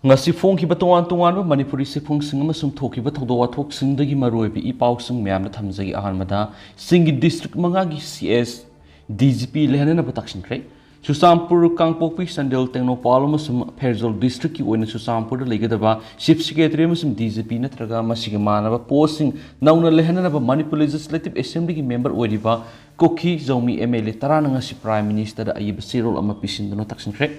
ngasi phongkiba tongan tongan manipuri sifungsing amasung thokiba thogdo wathoksingdagi maroibi ipausing myamna thamjagi ahanmada singi district mangagi CS DGP lehanana batakshinkre Susampur Kangpokpi Sandel Tengnopal amasum Perzol district ki oina Susampur da legadaba chief secretary amasum DGP natraga masiga manaba posting nauna lehanana Manipur Legislative Assembly ki member oiriba Koki Zomi MLA tarana ngasi prime minister da ayib sirol ama pisinduna takshinkre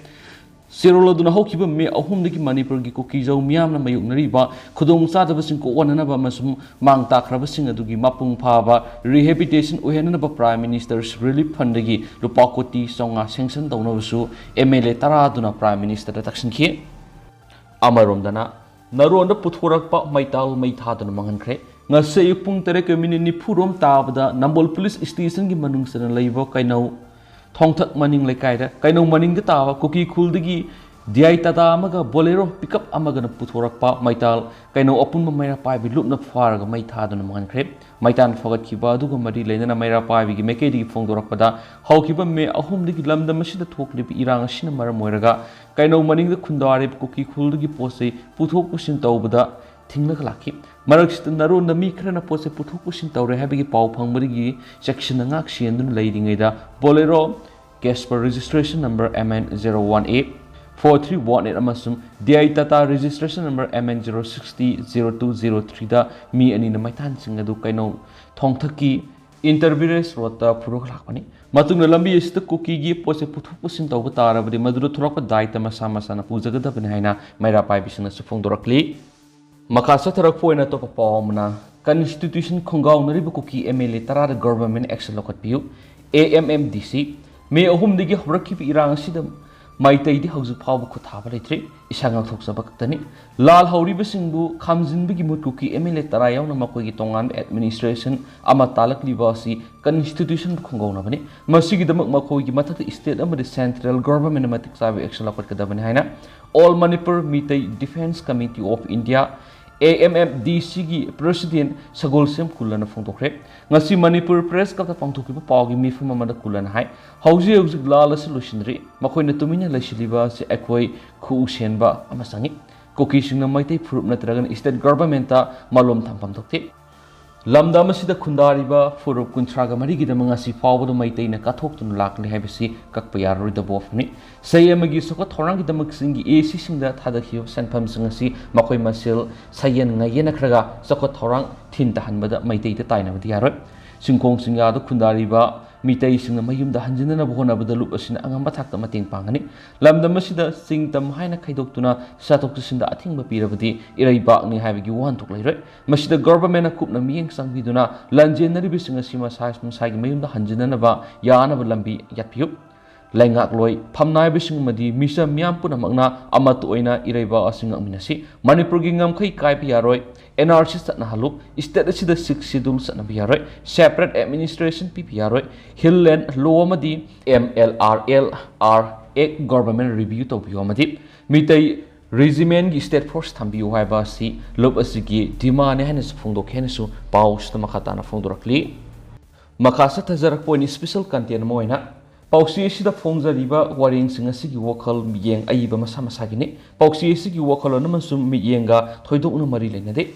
Sirolo duna hokiba me ahumdagi Manipur gi Koki Zomi amna mayuknariba khudong sadabasing ko wananaba masum mang takrabasing adugi mapung phaba rehabilitation ohenanaba prime minister's relief fund gi lupa koti songa sanction tawnabasu MLA tara duna prime minister da taksinki amaromdana naronda puthorakpa maital maithaduna mangankre ngasay pung tere community ni phurom tabada Nambol police station gi manungsana leibo kainau thongthak maning lekaida kainau maning da tawa Koki khuldi Diai tata amaga bolero pickup amaga na puthorakpa maital kainau apun maira pai bi lupna pharaga mai thaduna mankhre maitan fogat kiba aduga mari leina maira pai bi mekedi phongdorakpada haukiba me ahumdigi lamda masida thokli bi irang asina mara moiraga kainau maning da khundare Koki khuldi posei puthok pusin tawbada thingla lakhi maraksta naro nami khrana pose puthok pusin tawre habigi pau phangmari section ngak siendun leidingaida bolero case per registration number MN01A 4318 amasum DI Tata registration number MN0600203 da mi ani na maitan sing adu kaino thongthaki interviews rota phurok lakpani matungna lambi ista Koki gi pose puthu pusin tawba tarabadi maduru thurok daita masa masa na pujaga bani haina maira pai bisna sufong dorakli makasa tharak poina to pawmna constitution khongau naribu Koki MLA tara government action lokat piu AMMDC me ahum digi hobrakki irang sida Maitai di hauju phaw ko thaba leitri isanga thoksaba kaktani lal hauri besingbu khamjin bigi mutkuki MLA tara yauna makoi gi tongan administration ama talak libasi constitution khongona bani masigi damak makoi gi mathak state amadi central government matik sabi action lapat kadabani haina all Manipur Mitai Defense Committee of India AMMDC gi president Sagol Sem Kulana phongtokre ngasi Manipur press ka pangthokiba pawgi mifum amada kulana hai hauji hauji lala solutionri makoina tumina laisiliba se akoi khu senba amasangi Koki singna maitai phurup natragan state government ta malom thampam thokte lamda masida khundariba phurup kunthraga marigi da mangasi fawbodo maitai na kathoktun lakli haibisi kakpa yaroi da bofni sayamagi soko thorang da maksingi AC singda thadakhiyo sanpham singasi makoi masil sayen ngayena khraga soko thorang thin ta hanbada maitai da taina badi yaroi singkong singa da khundariba mitai singna mayum da hanjina bohona bada lup asina angamba thakta mating pangani lamda masida singtam haina khaidoktuna satok sinda athingba pirabadi iraiba ni haibigi wan tok leiroi masida government na kupna miyeng sangbiduna lanjenari bisinga sima sais musagi mayum da hanjina ba yana ba lambi yatpiu laingak loi phamnai bising madi misa miam puna magna amat oina iraiba asinga minasi Manipur gi ngam khai kai yaroi NRC satna halu state asida 6 schedule satna yaroi separate administration yaroi hillland law madi MLRL R government review to biomadi mitai regiment gi state force thambi haiba si lob asigi demand hena sphungdo khenesu paus ta makata na phungdorakli makasa tajarak point special content moina Pausi sida phongjariba waring singa sigi wakal miyeng aiba masa masagini pausi sigi wakal namasum miyenga thoidokna mari lenade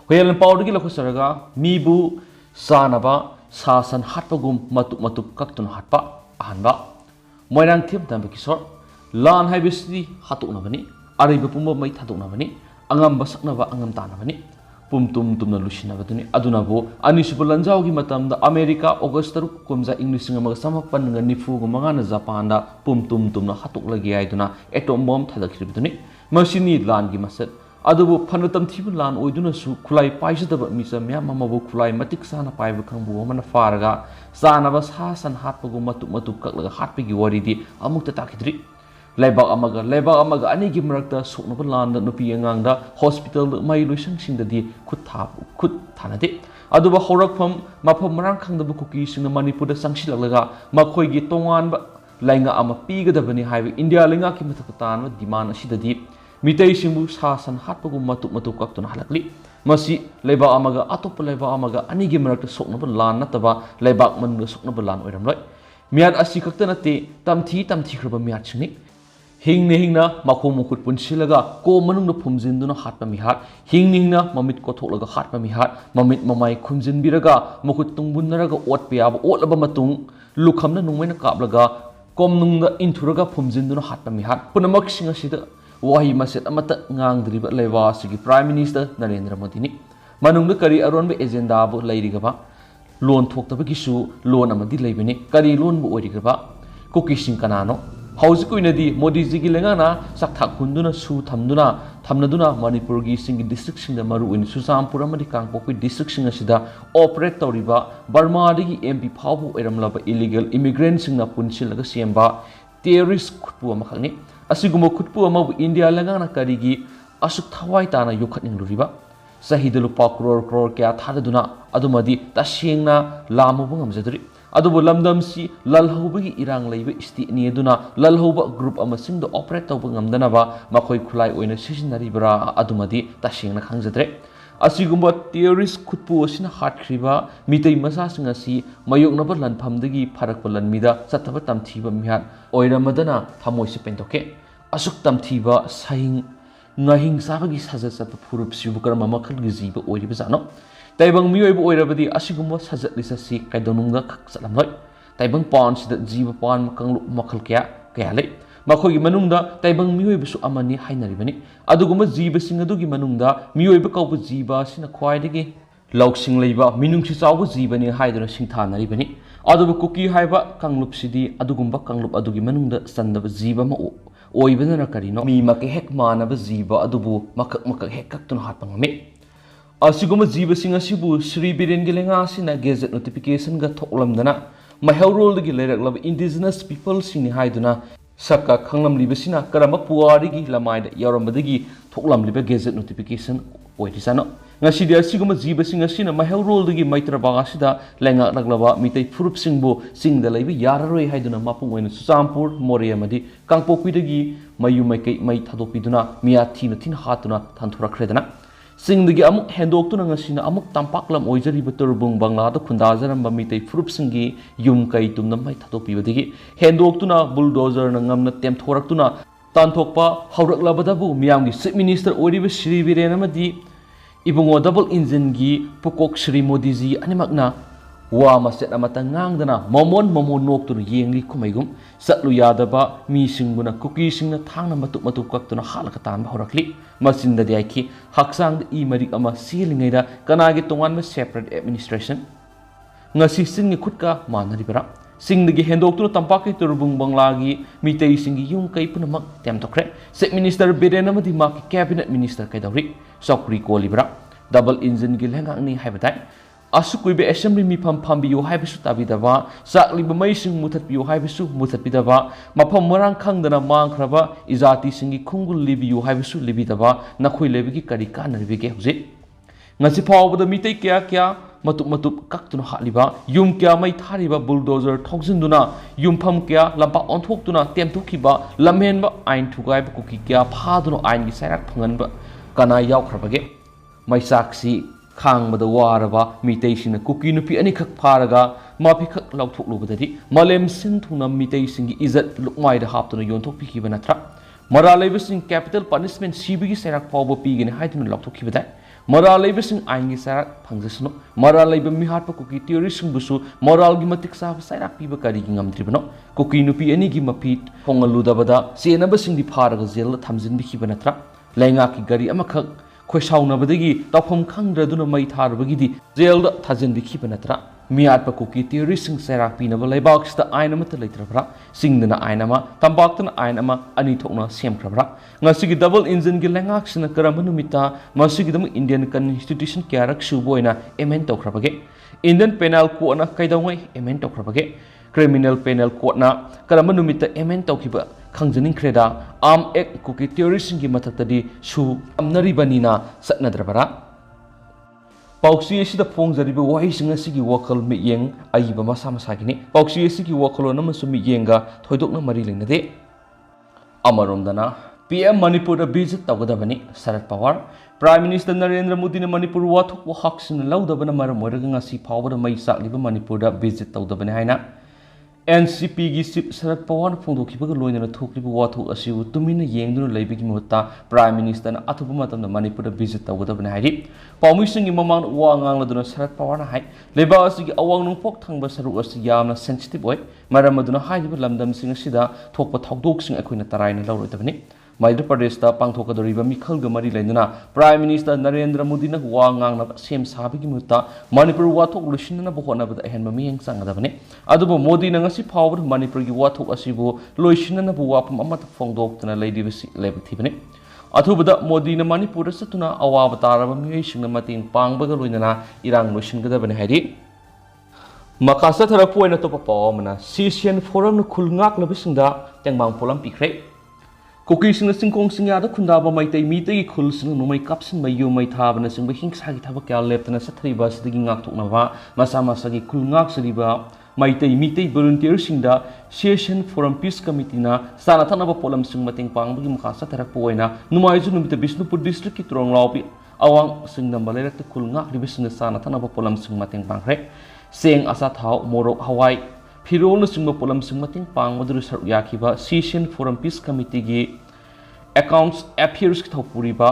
hoyal pawdgi lakhusaraga Mibu chanaba Shan hatpagum matup2 kaktuna hatpa ahanba moirang thim tambe kisor lan haibisi hatukna bani ariba pumba mai thadokna bani angam basaknaba angam tana bani pumtum tumna lusina baduni adunabo anisubu lanjawgi matamda America August 3 kumja English nga samapan nga nifu gumanga na Japan da pumtum tumna hatuk lagi aiduna atom bomb thadakribduni masini langi masat adubu phanatam thibu lan oiduna su khulai paisada misa myam mamabu khulai matik sana paibu khangbu mana faraga sana bas hasan hatpagu matup2 kaklaga hatpigi waridi amukta takidri Lebak amaga ani gi marakta soknaba landa nupi angangda hospital mai luisang singda di khut thanade aduba horakpham mafam marang khangdaba Koki singna Manipur da sangsilaglaga makhoi gi tongan ba lainga ama pigadabani haibi India linga ki mathapatan demand asidadi mitai singbu Shan hatpagu matup2 kaktuna halakli masi lebak amaga atop lebak amaga ani gi marakta soknaba lan nataba lebak manga soknaba lan oiramloi miat asi kakta nate tamthi khraba miat singni hingna makhong mukhut punsilaga ko manungda phumjinduna hatpa mihat hingna mamit kotholaga hatpa mihat mamit mamai khumjinbiraga mukhut tungbunnaraga otpiyaba otlaba matung lukhamna nungmaina kaplaga komnungda inthuraga phumjinduna hatpa mihat punamak singa sida wahi maset amata ngangdriba lewa sigi prime minister Narendra Modi ni manungda kari aronba agenda bu leirigaba loan thoktabagisu loan amadi leibini kari loan bu origaba kokising kanano hausi kuinadi Modi ji gi lengana sakthak hunduna su thamnaduna Manipur gi singi district singa maru in Susampur amadi Kangpokpi district singa sida operate tawriba Burma digi MP phawu eramlaba illegal immigrant singa punsilaga semba terrorist khutpu amakhani asiguma khutpu amabu India lengana karigi asuk thawai tana yokhatningluriba sahida lupa crore kya thadaduna adumadi tasengna lamubu ngamjadri adubu lamdamsi lalhobagi irang leiba isti ni aduna lalhoba group amasingdo operate tawba ngamdanaba makhoi khulai oina sijinaribra adumadi tasengna khangjadre asigumba terrorist khutpu asina hatkriba mitei masa singa si mayoknaba lanphamdagi pharakpa lanmida chathaba tamthiba mihat oiramadana thamoisi pentoke asuk tamthiba saing ngahing sabagi sajat sat phurup sibukar mamakal gijiba oiriba jano taibang miyoiba oirabadi asigumba sajat lisasi kaidonungda khaksalamloi taibang pon sida jiba pon makanglu makal kya lei makhoi manungda taibang miyoiba su amani hainaribani adugumba jiba singadugi manungda miyoiba kauba jiba sina khwaidagi lauksing leiba minungsi chawba jibani haiduna singthanaribani adubu kuki haiba kanglup sidi adugumba kanglup adugi manungda sandaba jiba ma oibana karino mi make hek manaba jiba adubu makak hek kaktuna hatpangami asiguma jiba singa sibu Sri Biren Gelenga sina gazette notification ga thoklamdana mahaurol gi leiraklaba indigenous people singni haiduna sakka khanglam libasina karama puari gi lamaida yaurambadagi thoklamliba gazette notification oidisano ngasidi asiguma jiba singa sina mahaurol gi maitra baga sida lenga laglaba mitei furup singbo singda leibi yararoi haiduna mapung oina Susampur Moria madi Kangpokpi dagi mayu maikei mai thadopiduna miya thina hatuna thanthurakhredana singdagi amuk hendoktuna ngasina amuk tampaklam oijariba turbung banglada khundajaramba mitei furup singi yum kai tumna mai thadopibadagi hendoktuna bulldozer na ngamna temthoraktuna tanthokpa hauraklabadabu miyamgi chief minister oiriba Sri Biren amadi ibungo double engine gi pukok Sri Modi ji animakna wa maset amata ngangdana momon noktuna yengli kumaigum satlu yadaba mi singbuna kuki singna thangna matup kaktuna halaka tanba horakli masinda diaki haksang i marik ama silingaida kanagi tongan separate administration ngasi singi khutka manaribara singdagi hendoktuna tampaki turbung banglagi mitei singi yung kai punamak temtokre chief minister Biren amadi maki cabinet minister kaidawri sokri kolibra double engine gi lengangni haibatai asukui assembly mi phambiyo haibisu tabidaba sakliba maising muthatpiyo haibisu muthatpidaba mafam marang khangdana mangkhraba izati singi khungul libiyo haibisu libidaba nakhoi lebigi kari kanaribige hoje ngasi phawbada mitei kya matup kaktuna haliba yum kya mai thariba bulldozer thogjinduna yumpham kya lampa onthokduna temtokhiba lamhenba ain thugaiba kuki kya phaduna ain gi sairak phanganba kana yaukhrbage maisaksi khangbada waraba mitei sina kuki nupi ani khak pharaga mapi khak lauthoklu malem sin thuna mitei singi izat lukmai da haptuna yonthokpi khiba natra mara leibasing capital punishment sibigi sairak phawba pigini haiduna lauthokkhibada mara leibasing aingi sairak phangjasno mara leiba mi hatpa kuki terrorist busu moral gi matik sa sairak piba kari gi ngamdribano kuki nupi ani gi mapit hongaludabada senabasing di pharaga jel thamjin bi khiba natra lainga ki gari amakhak khoisaunabadagi tawpham khangdraduna mai tharbagidi jail thajin bikhiba natra miatpa kuki terrorist sing sairak pinaba laibaksta ainamata leitrabra singdana ainama tambaktana ainama ani thokna semkrabra ngasigi double engine gi lengak sina karama numita masigi dam Indian constitution kyarak suboina amend tokrabage Indian penal code na kaidawngai amend tokrabage criminal penal code na karama numita amend tawkiba khangjaning kreda arm act kuki terrorist gi mathaktadi su amnaribanina satnadrabara pauksi asida phongjariba wahising asigi wakal miyeng aiba masa masagini pauksi asigi wakalo namasu miyenga thoidokna mari lengnade amaromdana PM Manipur da visit tawgadabani Sharad Pawar Prime Minister Narendra Modi na Manipur wathok wahak sin laudabana maram oiraga ngasi phawbada mai sakliba Manipur da visit tawdabani haina NCP की chief Sharad Pawar फोंदोखिबगा लोइना थोक्लिबा वाथोक असिबु तुमिना येंगदुना लेबिगी महत्ता prime minister ना अथुबा मतमदा Manipur visit तौगदबने हाइरि पाउमिसिंगी ममांग वा nganglदुना शरद पवार ना high लेबा असिगी अवांग नोंपोक थांगबा सरुक असि यामना sensitive ओइ मरमदुना हाइबा लमदमसिंग असिदा थोकपा थौदोकसिंग अखोइना तराइना लौरोइदबनि मध्य प्रदेश पांथोकदोरिबा मिखलगा मरी लेना प्राइम मिनिस्टर नरेंद्र मोदी ना वा ngangnaba सेम साबिगी मुत्ता मणिपुर वाथोक लुसिनना होनबदा अहेनबा मियेंग चांगदबनि अदुबो मोदी ना ngasi फावबद मणिपुर की वाथोक असिबो लोइसिनना वाफम अमत फोंदोक्तना लेदिबसि लेबथिबनि अथुबदा मोदी ना मणिपुर सतुना अवाब तारबा मियेसिंगना मतेंग पांगबगा लोइना इरांग लोइसिनगदबनि हाइदि मकासा थरपु ओइना तोपा पावमना सीसीएन फोरम न खुलंगाक लबिसिंगदा तेंगबांग पोलम पिख्रे कुकीसिंग सिंकोंग सिंगादा खुंदाबा माइतै मीतै खुलसिंग नुमै कापसिन मयु मै थाबना सिंग हिंसागी थबक क्या लेपतना सथरिबा सिदगी ngakthoknaba masa masagi khulngak sriba maitai mitei volunteer singda session forum peace committee na sana thanaba polam sing mating pangbagi mukha satharak poina numaiju numita bisnupur district ki tronglaupi awang singna malerak te khulngak ribisna sana thanaba polam sing mating pangre seng asa thau morok hawai Phirol Singh Polam Singh मतिंग पांग मधुर सरुक याखिबा सीशियन forum peace committee की accounts affairs की थौपुरीबा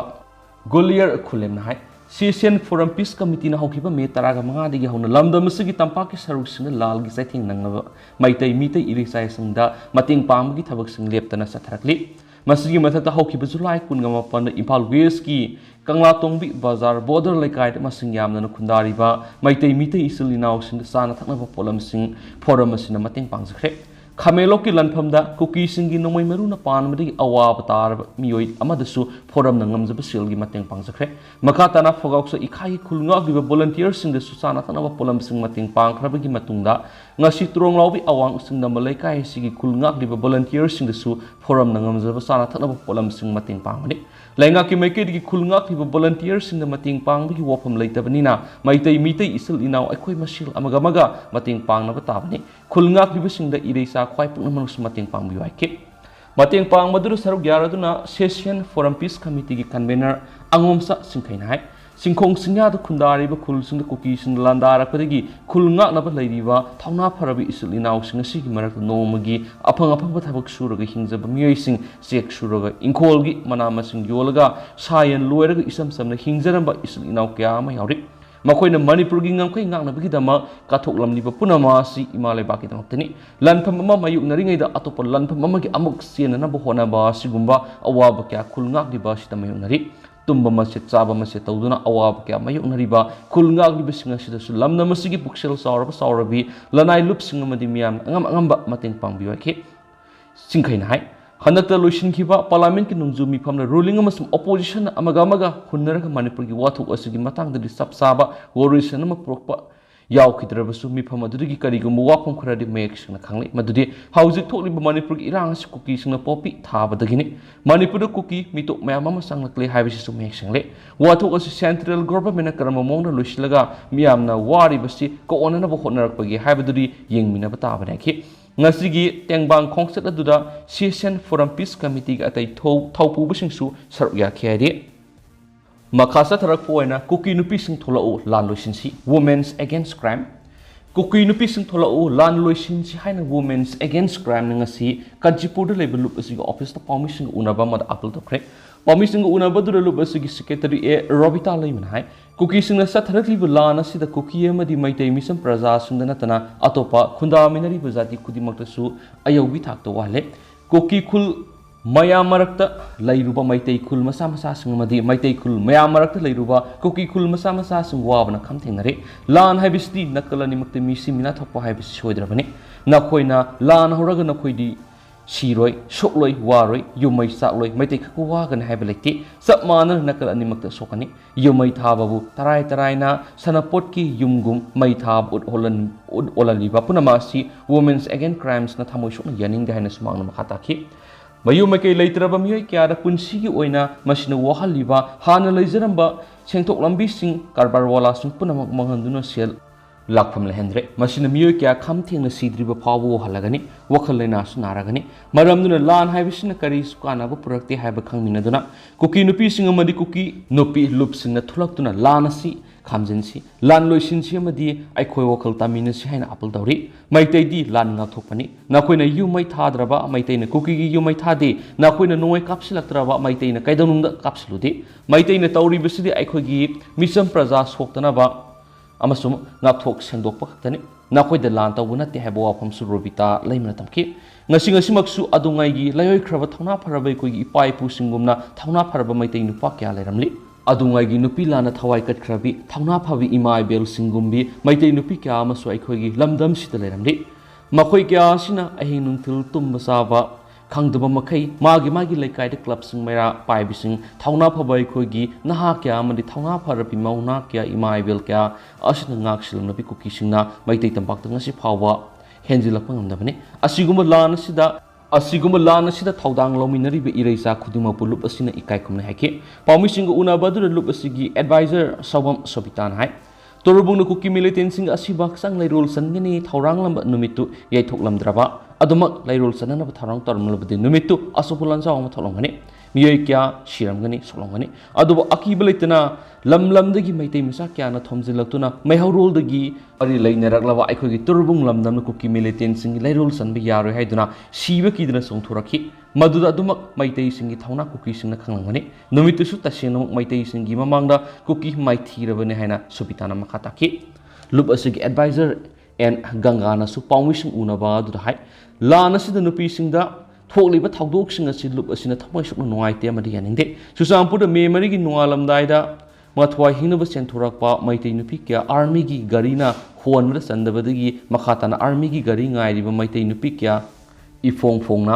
गोलियर खुलेम नाय सीशियन फोरम पीस कमिटी ना हौखिबा मे तरागा मंगा दिगी हौना लमदम सिगी तंपा की सरुक सिंह लाल की सैथिंग नंगबा माइतै मितै इरिसाय सिंगदा मतिंग पांग की थबक सिंह लेपतना सथरकली मसिगी मथता हौखिबा जुलाई 19 इम्फाल वेस्ट की कंगला तोंबी बाजार बॉर्डर लेकाय मसिंग यामना खुंदारिबा माइतै मितै इसिल इनाव सिंग साना थकनबा पोलम सिंग फोरम असिना मतिंग पांगजख्रे खामेलो की लनफमदा कुकी सिंगी नोमै मरुना पानमदि अवाब तार मियोइ अमदसु फोरम न ngamjaba silgi mateng pangjakre makatana fogoksa ikhai khulnga giba volunteer sing da susana tanaba polam sing mateng pangkhrabagi matungda ngasi tronglaubi awang sing da malai kai sigi khulnga giba volunteer sing da su forum na ngamjaba sana tanaba polam sing mateng pangmani lainga ki maike gi khulnga giba volunteer sing da mateng pangbagi wofam leitabani maitai mitai isil inaw akhoi masil amaga mateng pangnaba tabani khulnga giba sing da ireisa khwai puknamanus mateng pangbi waike mateng pang maduru saruk yaraduna session forum peace committee की convener angomsa singkhainai singkhong singya da khundari ba khul sing da kuki sing landara padagi khulnga na ba leiriba thauna pharabi isul inaw sing si gi marak nomagi aphang ba thabak suraga hingjaba miyoi sing chek suraga ingkhol gi manama sing yolaga sayan loiraga isam samna hingjaramba isul inaw kya ma yauri मखोइना मणिपुर की ngangkhoi ngaknabagi dama kathoklamni ba punama si imalai baki dangtani lanpham ama mayuk naringei da atopol lanpham ama gi amuk siena na bohona ba sigumba awaba kya khulngak di ba sita mayuk nari tumba mase chaba mase tawduna awaba kya mayuk nari ba khulngak di bisinga sida su lamna masigi puksel saurabi lanai lup singa madi miyam angam ba mateng pangbi wa ke singkhaina hai हनकता लोइसिनखिबा parliament की नुंजु मिफमना ruling अमसम opposition अमगा हुन्नरगा मणिपुर की वाथुक असगी मतंगदि सबसाबा वोरिसन अम प्रोक्पा यावखिद्रबसु मिफम अदुदि करिगुम वाफम खरादि मेक्सना खांगले मदुदि हाउजिक थोकलिबा मणिपुर की इरांग कुकी सिंगना पॉपी थाबदगिनि मणिपुर कुकी मितो मयाम अम संगलक्ले हाइबिसु मेक्संगले वाथुक असि सेंट्रल गवर्नमेंट करम मौना लोइसिलगा मियामना वारिबसि कोअनना होनरकपगी हाइबदुदि येंगमिनबा ताबनेखि ngasigi tengbang khongset aduda session forum peace committee ga atai thaupu busingsu saruk ya kheri makhasa tharak poina kuki nupi sing tholau lan loisinsi women's against crime kuki nupi sing tholau lan loisinsi haina women's against crime ngasi kanchipur de level lup asigi office ta permission unaba mad apple to krek permission unaba du lup asigi secretary a robita leiman hai Kuki सिंगना सथरकलिब लान असिदा कुकी अमदि मैतै मिसम प्रजा सुंदना तना अतोपा खुंदामिनरी बजाति खुदिमक्तसु अयौबि थाक्तो वाले कुकी खुल मया मरक्ता लैरुबा मैतै खुल मसा मसा सिंगमदि मैतै खुल मया मरक्ता लैरुबा कुकी खुल मसा मसा सिंग वाबना खमथेंगरे लान हाइबिसदि नकलनि मक्ते मिसि मिना थपा हाइबिस सोइद्रबनि नखोइना लान होरगा नखोइदि सिरोय सोक्लोय वारोय युमै साक्लोय मैतै खको वागन हाइब लेति सब मानर नकल अनिमक्ता सोकनि युमै थाबाबु तराय ना सनपोट की युमगुम मै थाब उद ओललिबा पुनमासी वुमेन्स अगेन क्राइम्स ना थमोय सोकन यानिंग दे हाइना सुमांगना मखाताखि मयु मकै लैत्रबा मियोय क्यादा पुनसिगी ओइना मसिना वहलिबा हाना लैजरम्बा सेंथोक लंबी सिंग कारबार वाला सिंग पुनमक मंगंदुना सेल लाखफम लेहेंद्रे मसिना मियोय क्या खामथेंगना सिद्रिबा फावो हलगनि वखल लैनासु नारगनि मरमदुना लान हाइबिसना करि सुकानाबो पुरक्ति हाइबा खंगमिनदुना कुकी नुपी सिंग मदि कुकी नुपी लुप सिंगना थुलक्तुना लानसी खामजिनसी लान लोइसिनसी अमदी अखोय वखल तामिनसी हाइना अपल तौरी मैतैदी लान नाथोकपनी नाखोइना युमै थाद्रबा मैतैना कुकीगी युमै थादे नाखोइना नोय कापसिलक्तरबा मैतैना कैदनुंगदा कापसिलुदे मैतैना तौरिबसिदि अखोयगी मिचम प्रजा सोक्तनबा अमसुम नाथोक सेंदोकपा खक्तनी नाखोइदा लान तौबु नते हाइबा वाफमसु रोबिता लैमना तमकी ngasi adungaigi layoikraba thona pharaba akhoi ipa ipu singumna thona pharaba maitai nupa kya lairamli adungaigi nupi lana thawai katkhrabi thona phabi ima ibel singumbi maitai nupi kya amasu akhoi gi lamdam sita lairamli makhoi kya sina ahin nungthil tumba saba khangdaba makhai magi laikai de club sing mera paibi sing thona phaba akhoi gi naha kya amadi thona pharabi mauna kya ima ibel kya asina ngak silna bi kuki singna maitai tampak ngasi phawa henjilakpa ngamdabani asiguma lan asida thaudang lominaribe ireisa khudima pulup asina ikai khumna haike paumi singa una badu lup asigi advisor sawam sobitan hai torubung ku militant sing asibak sang lairul sangani thaurang lamba numitu yaithok lamdraba adumak lairul sanana tharang tormlabdi numitu asupulan sawam tholongani miyoi kya shiramgani solongani adubo akibalaitana lamdagi maitai misa kya na thomjilaktuna maihaurol dagi ari lainaraklaba aikhogi turbung lamdam ku militant sing lairul sanbi yaroi haiduna siba kidna songthuraki maduda adumak maitai singi thauna kuki singna khanglangani numitu su tasena maitai singi mamangda kuki maithirabane haina subitana makhataki lup asigi advisor and gangana su pawmising unaba du hai lana sida nupi singda thokliba thawdok singa silup asina thamai sukna nuaite amadi yaningde susampuda memory gi nualamdaida mathwai hinaba centurakpa maitai nupi kya army gi garina honra sandabadagi makhatana army gi gari ngairiba maitai nupi kya ifongna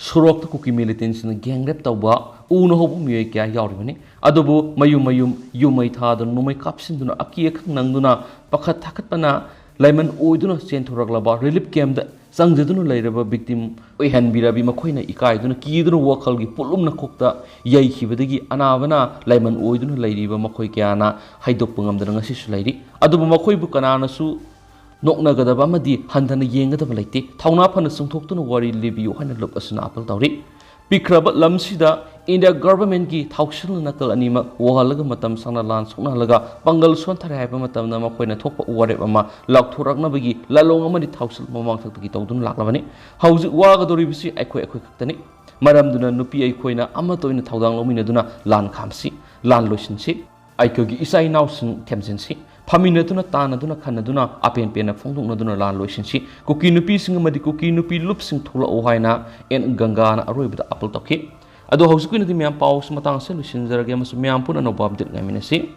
surokta kuki militants na gangrap tawba una hobu miyai kya yauribani adubu mayum yumai thada numai kapsinduna akiya khangnangduna pakhat thakatpana laiman oiduna centuraklaba relief camp da sangjaduna lairaba victim oihanbirabi makhoina ikaiduna kiduna wakhalgi pulumna khokta yaihibadagi anabana laiman oiduna lairiba makhoi kyana haidokpa ngamdana ngasi su lairi adubu makhoi bu kanana su noknagadaba amadi handana yengadaba laite thawna phana sungthoktuna wari libiyo haina lop asuna apal tawri pikraba lamsida India government ki thausil nakal anima wahalaga matam sana lan sokna laga pangal son thare haiba matam na makoina thokpa warep ama lakthorakna bagi lalong amadi thausil mamang thakki tawdun laklabani hauji waga dori bisi akhoi khaktani maramduna nupi aikoina ama toina thaudang lomina duna lan khamsi lan losinsi aikogi isai nausin themjinsi famina duna tana duna khana duna apen pena phongdongna duna lan losinsi kuki nupi singa madi kuki nupi lup sing thola o haina en ganga na aroibda apal tokhi ado hausukuina di miam paus matang se lusin zarage masu miam puna no babdit ngaminasi